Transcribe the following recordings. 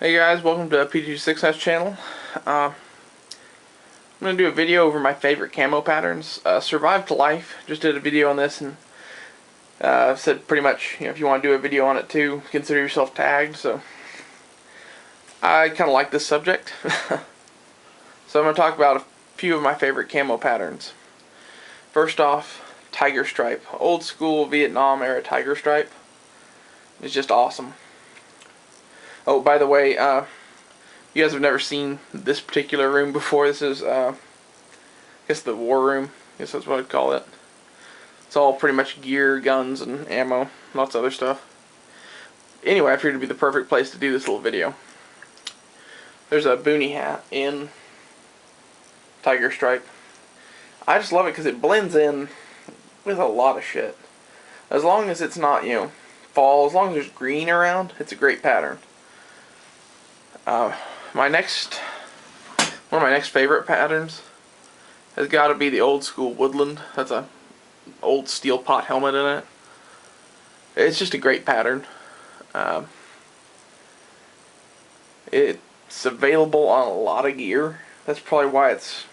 Hey guys, welcome to PG6S channel. I'm going to do a video over my favorite camo patterns. Survived Life just did a video on this and said pretty much, if you want to do a video on it too, consider yourself tagged. So I kind of like this subject. So I'm going to talk about a few of my favorite camo patterns. First off, Tiger Stripe. Old school Vietnam era Tiger Stripe is just awesome. Oh, by the way, you guys have never seen this particular room before. This is, I guess, the war room. I guess that's what I'd call it. It's all pretty much gear, guns, and ammo, lots of other stuff. Anyway, I figured it'd be the perfect place to do this little video. There's a boonie hat in Tiger Stripe. I just love it because it blends in with a lot of shit. As long as it's not, fall, as long as there's green around, it's a great pattern. One of my next favorite patterns has got to be the old school Woodland. That's a old steel pot helmet in it. It's just a great pattern. It's available on a lot of gear. That's probably why it's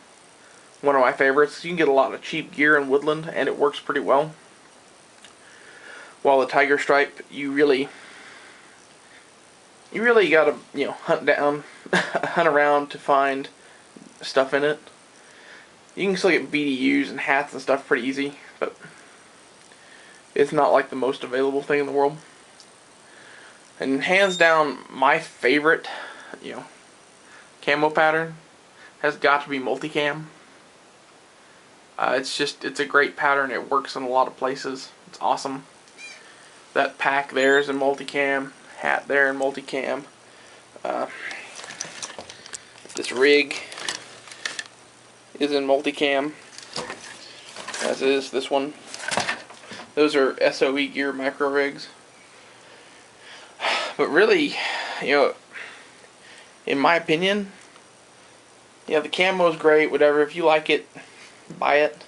one of my favorites. You can get a lot of cheap gear in Woodland, and it works pretty well. While the Tiger Stripe, you really gotta, hunt around to find stuff in it. You can still get BDUs and hats and stuff pretty easy, but it's not like the most available thing in the world. And hands down, my favorite, camo pattern has got to be multicam. It's a great pattern. It works in a lot of places. It's awesome. That pack there is in multicam. Hat there in multicam. This rig is in multicam, as is this one. Those are SOE gear micro rigs. But really, in my opinion, the camo is great, whatever. If you like it, buy it.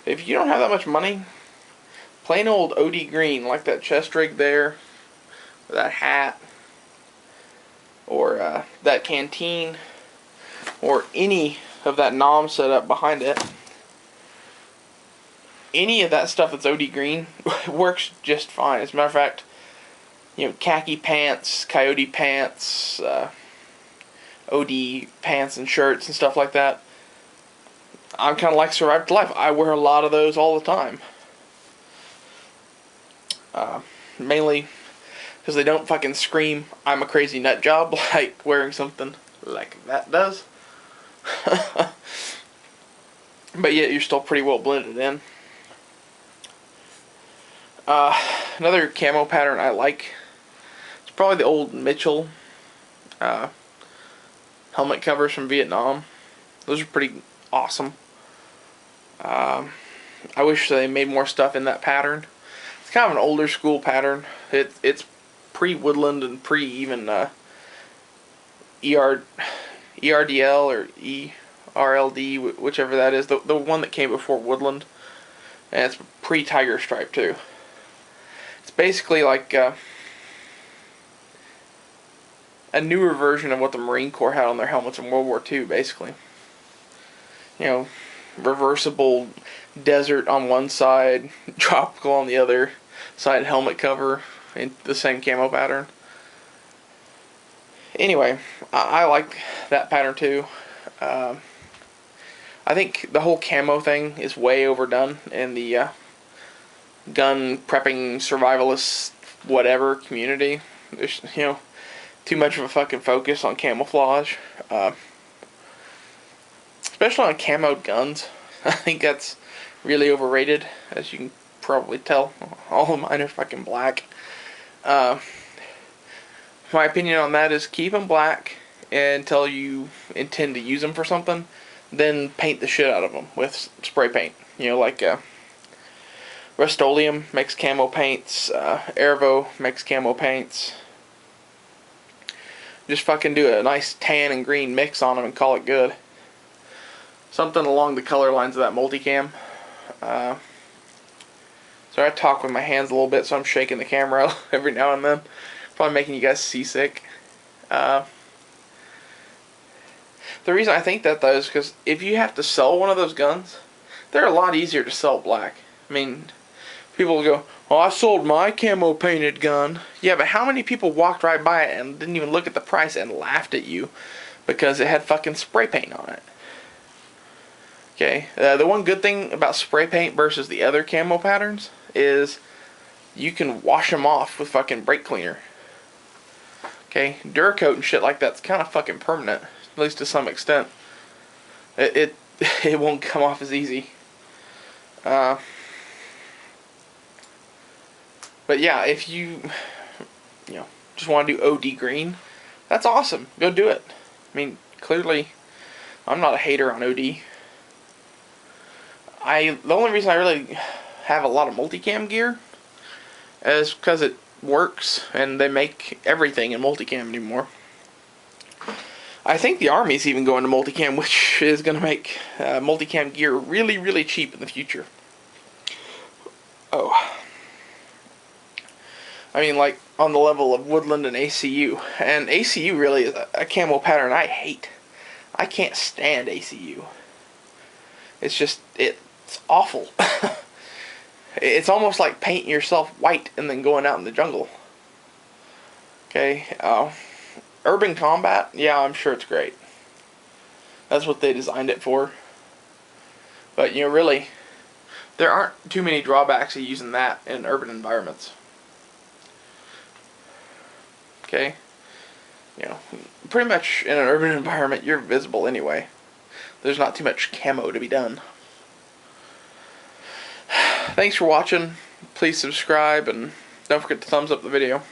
If you don't have that much money, plain old OD green, like that chest rig there, or that hat, or that canteen, or any of that nom setup behind it, any of that stuff that's OD green works just fine. As a matter of fact, khaki pants, coyote pants, OD pants and shirts and stuff like that. I'm kind of like Survived Life. I wear a lot of those all the time. Mainly because they don't fucking scream, I'm a crazy nut job, like wearing something like that does. But yet you're still pretty well blended in. Another camo pattern I like, it's probably the old Mitchell helmet covers from Vietnam. Those are pretty awesome. I wish they made more stuff in that pattern. It's kind of an older school pattern. It's pre-Woodland and pre-even ERDL or ERLD, whichever that is. The one that came before Woodland. And it's pre-Tiger Stripe too. It's basically like a newer version of what the Marine Corps had on their helmets in World War II, basically. Reversible desert on one side, tropical on the other side helmet cover in the same camo pattern. Anyway, I like that pattern too. I think the whole camo thing is way overdone in the gun prepping survivalist whatever community. There's too much of a fucking focus on camouflage, especially on camoed guns. I think that's really overrated, as you can probably tell. All of mine are fucking black. My opinion on that is keep them black until you intend to use them for something, then paint the shit out of them with spray paint. Like Rust-Oleum makes camo paints, Airvo makes camo paints. Just fucking do a nice tan and green mix on them and call it good. Something along the color lines of that multicam. So I talk with my hands a little bit, so I'm shaking the camera every now and then. Probably making you guys seasick. The reason I think that, though, is because if you have to sell one of those guns, they're a lot easier to sell black. I mean, people will go, "Oh, I sold my camo painted gun." Yeah, but how many people walked right by it and didn't even look at the price and laughed at you because it had fucking spray paint on it? Okay, the one good thing about spray paint versus the other camo patterns is you can wash them off with fucking brake cleaner. Okay, Duracoat and shit like that's kind of fucking permanent, at least to some extent. It it won't come off as easy. But yeah, if you just want to do OD green, that's awesome. Go do it. I mean, clearly, I'm not a hater on OD. The only reason I really have a lot of multicam gear is because it works and they make everything in multicam anymore. I think the Army's even going to multicam, which is going to make multicam gear really, really cheap in the future. Oh. I mean, like, on the level of Woodland and ACU. And ACU really is a camo pattern I hate. I can't stand ACU. It's just, it's awful. It's almost like painting yourself white and then going out in the jungle. Okay, Urban Combat, yeah, I'm sure it's great. That's what they designed it for. But, really, there aren't too many drawbacks of using that in urban environments. Okay? Pretty much in an urban environment, you're visible anyway. There's not too much camo to be done. Thanks for watching. Please subscribe and don't forget to thumbs up the video.